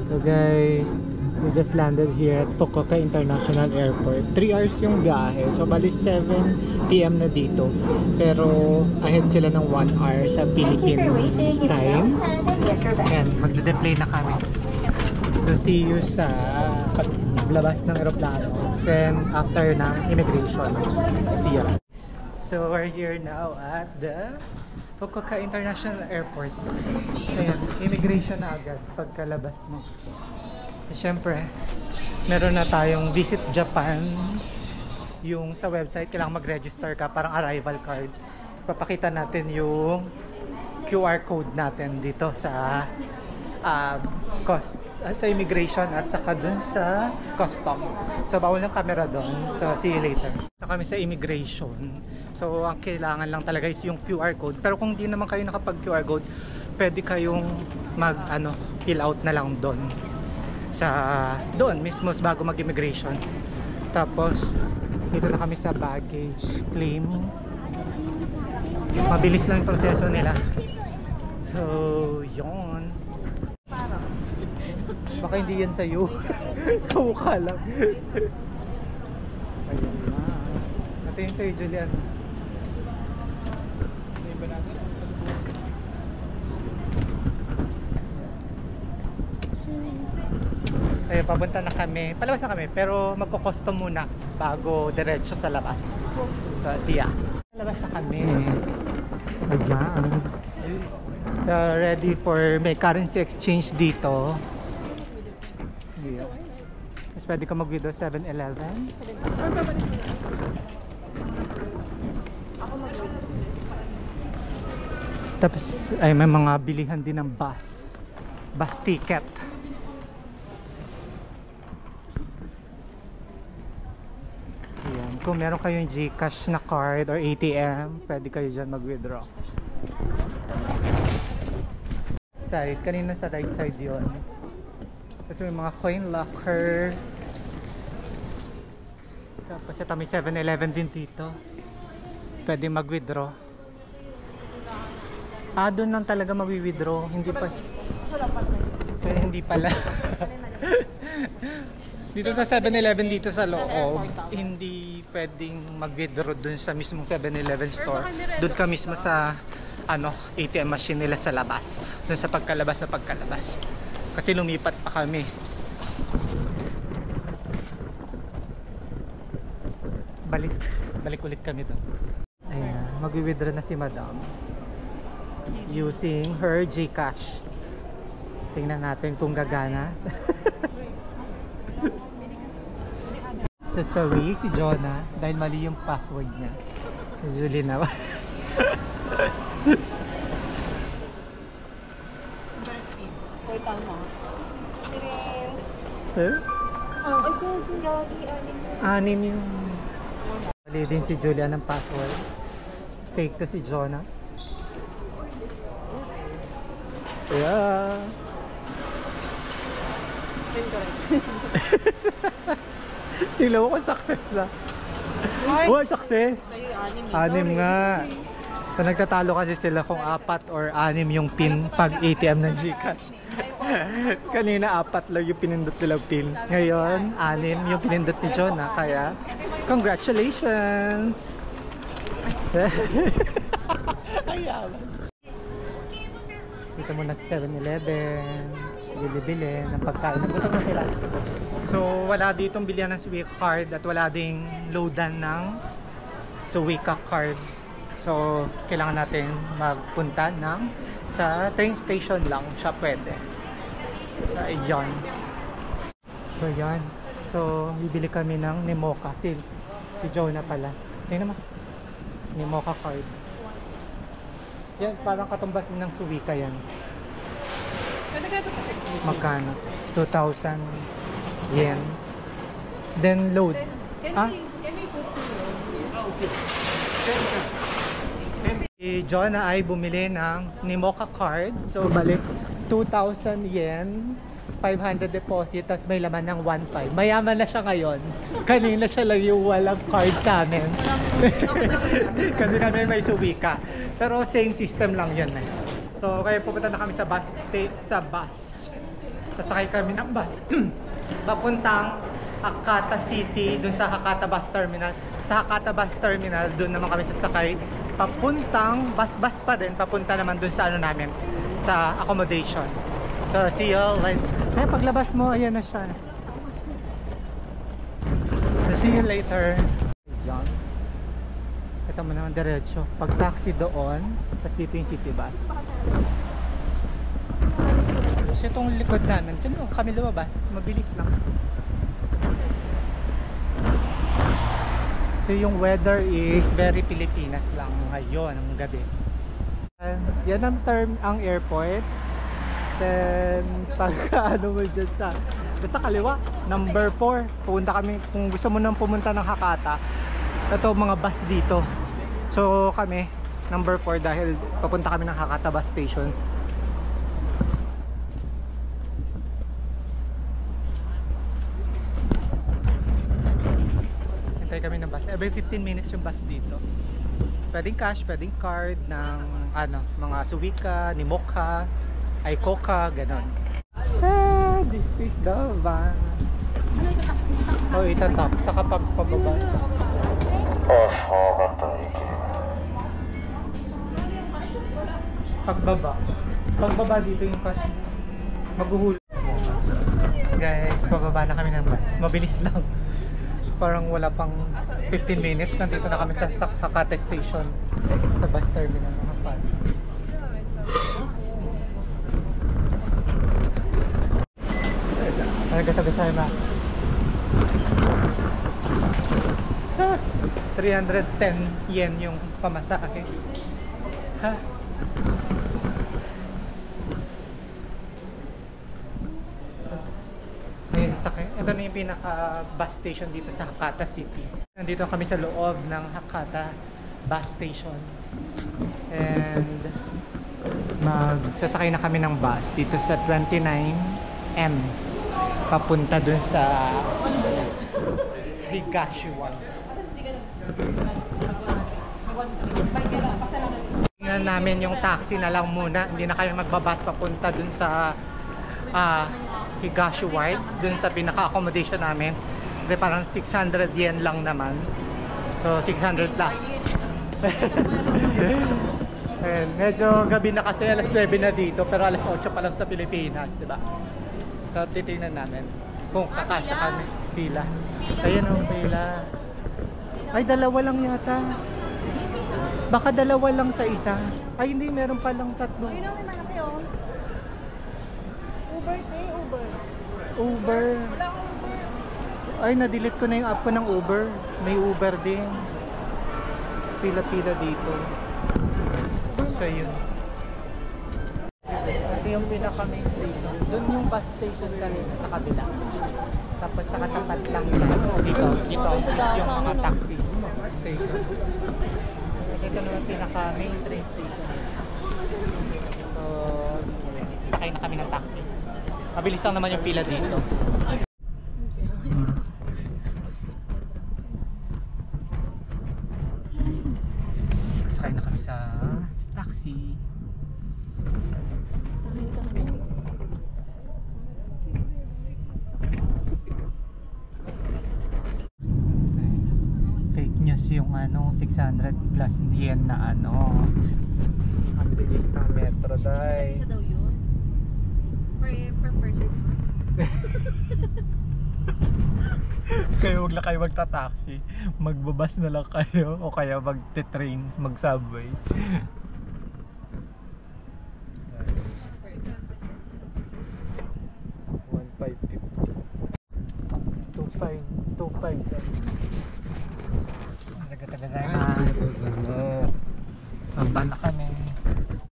So guys, we just landed here at Fukuoka International Airport. 3 hours yung biyahe. So bali 7 PM na dito. Pero ahead sila ng 1 hour sa Philippine time. Ayan, magde-deplay na kami. So see you sa paglabas ng aeroplano. Then after ng immigration. See ya. So we're here now at the Fukuoka International Airport. Ayan, immigration na agad pagkalabas mo. Siyempre, meron na tayong Visit Japan. Yung sa website, kailangan mag-register ka, parang arrival card. Papakita natin yung QR code natin dito sa sa immigration at saka dun sa custom. So bawal ng camera dun. So see you later. So kami sa immigration. So ang kailangan lang talaga is yung QR code. Pero kung di naman kayo nakapag QR code, pwede kayong mag fill out na lang dun. Doon mismo bago mag-immigration. Tapos dito na kami sa baggage claim. Mabilis lang yung proseso nila. So yun. Baka hindi yan sa'yo. Kamukha lang. Ayun na. Natin sa'yo, Julian. Ayun, papunta na kami. Palabas na kami, pero magko-custom muna bago diretso sa labas. So, siya. Palabas na kami. Ayan. Ready for may currency exchange dito. Yeah. Mas pwede ka mag-withdraw 7-Eleven. Tapos ay may mga bilihan din ng bus ticket. Ayan. Kung meron kayong GCash na card or ATM, pwede kayo dyan mag-withdraw. Kanina sa right side yun. Kasi may mga coin locker. Tapos ito may 7-Eleven din dito. Pwede mag-withdraw. Doon lang talaga mag-withdraw. Hindi pa. So, hindi pala. Dito sa 7-Eleven dito sa loob, hindi pwedeng mag-withdraw dun sa mismong 7-Eleven store. Doon ka mismo sa ATM machine nila sa labas. Doon sa pagkalabas na pagkalabas. Kasi lumipat pa kami. Balik ulit kami doon. Ayan, mag-withdraw na si Madam using her GCash. Tingnan natin kung gagana. Sorry si Jonah dahil mali yung password niya. Julie na. Anim yung mali din si Julia ng password. Take to si Jonah. Yeah. Tingnan mo kung success na. Oh, success! Anim nga. So nagtatalo kasi sila kung 4 or 6 yung pin pag ATM ng GCash. Kanina 4 lang yung pinindot nilang pin. Ngayon 6 yung pinindot ni Jonah. Kaya congratulations! Dito muna sa 7-Eleven. Bili-bili ng pagkain. Nagutom na sila. So wala ditong bilihan ng Suica card at wala ding loadan ng Suica card. So kailangan natin magpunta sa train station lang siya pwede. So ayan. So yan. So bibili kami ng Nimoka. Si Jonah pala. Tingnan mo. Nimoka card. Yan parang katumbas ng Suica yan. Magkano? 2,000 yen. Then load. Can we put some load? Si Jonah ay bumili ng Nimoka card. So balik 2,000 yen, 500 deposit, tapos may laman ng 1,500. Mayaman na siya ngayon. Kanina siya lang yung walang card sa amin. Kasi kami may Suica. Pero same system lang yun eh. So kaya pupunta na kami sa bus Sasakay kami ng bus. Papuntang Hakata City, dun sa Hakata Bus Terminal. Sa Hakata Bus Terminal, dun naman kami sasakay. Papuntang, bus pa din, papunta naman dun sa ano namin, sa accommodation. So, see you later. Eh, paglabas mo, ayan na siya. So, see you later. Yan. Ito mo naman diretso. Pag taxi doon, tapos dito yung city bus. So, itong likod namin, dyan kami lumabas. Mabilis lang. So yung weather is very Pilipinas lang ngayon ang gabi. And yan ang term ang airport. Then pagka ano mo dyan sa kaliwa, number 4. Pupunta kami, kung gusto mo nang pumunta ng Hakata, ito mga bus dito. So kami number 4 dahil papunta kami ng Hakata bus station. Kami ng bus. Every 15 minutes yung bus dito. Pwedeng cash, pwedeng card ng ano, mga Suica, ni Mokha, Icoca, ganon. Ah, this is the van. Oh, itatap. Saka pagpababa. Pagbaba dito yung cash. Maghuhulog. Guys, pababa na kami ng bus. Mabilis lang. Parang wala pang 15 minutes, nandito na kami sa Hakata Station, sa bus terminal ng Hakata. Nagkatagasama 310 yen yung pamasahe. Ha? Ito na yung pinaka bus station dito sa Hakata City. Nandito kami sa loob ng Hakata bus station. And magsasakay na kami ng bus dito sa 29M papunta dun sa Higashiway. Tingnan namin yung taxi na lang muna. Hindi na kami magbabas papunta dun sa Higashiway, dun sa pinaka-accommodation namin. Kasi parang 600 yen lang naman. So 600 plus. And medyo gabi na kasi, alas 9 na dito, pero alas 8 pa lang sa Pilipinas, di ba? So titingnan namin kung kakasya kami. Pila. Ayan ang pila. Ay, dalawa lang yata. Baka dalawa lang sa isa. Ay, hindi, meron palang tatlo. Ayun ang may malaki oh. Uber, Uber. Uber. Wala akong Uber. Ay, na-delete ko na yung app ko ng Uber. May Uber din. Pila-pila dito. So, yun. Ito yung pinaka-main station. Doon yung bus station kanina sa kabila. Tapos sa katapat lang dito yung mga taxi station. Ito naman pinaka-main train station. So, sakay na kami ng taxi. Mabilis lang naman yung pila dito. Sakay na kami sa taxi. Fake news yung ano, 600 plus yen na ano. Ang bilis ng metro, day. Isa daw yun. Per person. Kaya wag lang kayo magta-taxi. Magbabas na lang kayo o kaya magte-train, mag-subway. 1,550. 2,500. Taga-taga tayo. Pababa na kami.